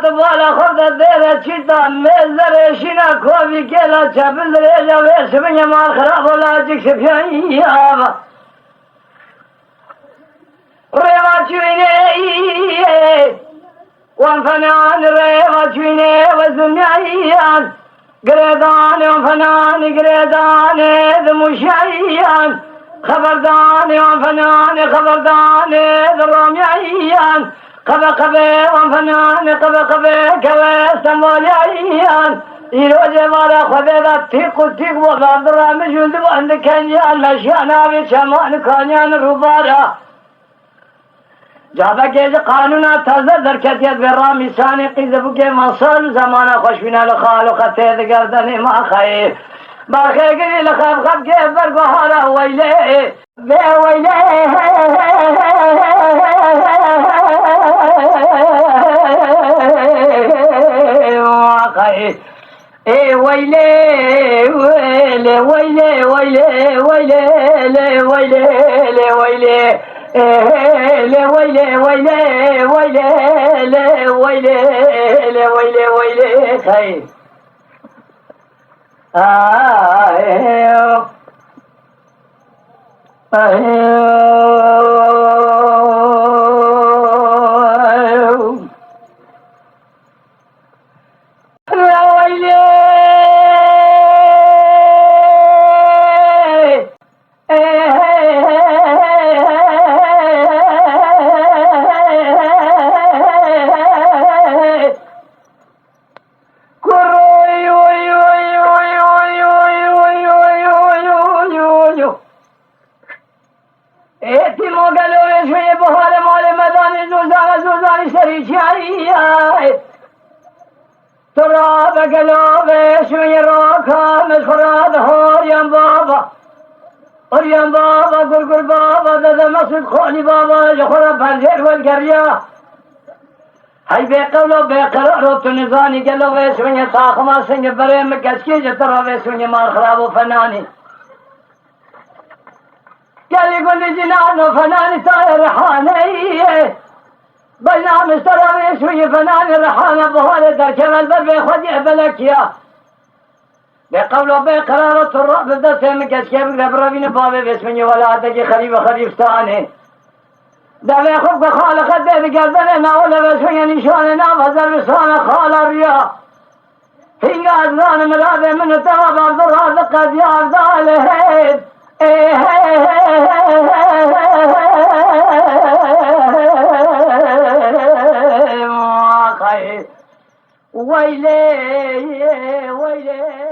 بالا خود دیره چیتا مزرشینا کوبی کلا چپل ریجا ویسمین مال خراب ولا جک شپیانی آبا ریوا چوینه وانفنان ریوا چوینه وزنیان گردان وانفنان گردان دموشیان خبردان وانفنان خبردان درومیان قبه قبه وانفنان قبه قبه قبه استمالیان ایروزه مارا خوده دا تیق و تیق و غردرا مجود و اندکنیان نشیاناوی چمان کانیان روبارا جابه که قانونا تازه در کتیت برامی سانقی زبو که مصال زمانا خوشبینا لخالو خطه دگردن ما خیر برخیر گری لخب خب که برگوهارا ویله بے ویله اے ویلے ویلے ویلے ویلے ویلے لے ویلے لے ویلے لے ویلے ویلے ویلے لے ویلے لے ویلے ویلے خیر تراب قلوبه شوي روكا مسخرات هوريان بابا هوريان بابا قرقر بابا دادا مصد خوني بابا جخورا بنزير والقرية هاي بقولو بقرارو تنزاني قلوبه شوي تاخما سنگ بريم كسكي جترابه شوي مار خرابو فناني قالي قولي جنانو فناني تايا رحاني بلنا مسترابي شوي فنان رحانة بهولة در كمال بر بخودي بلكيا بقولو بقرارة الرب بدسه مكسكي بقبرابين بابي بسمني ولادك خريب خريبستاني دمي خوب بخالق الدين قلبنا ناولا بسمني نشان نافذر بسوانا خالا ريا هنگا ازران ملابي من تغب عبدالله قد يعزاله ويلي ويلي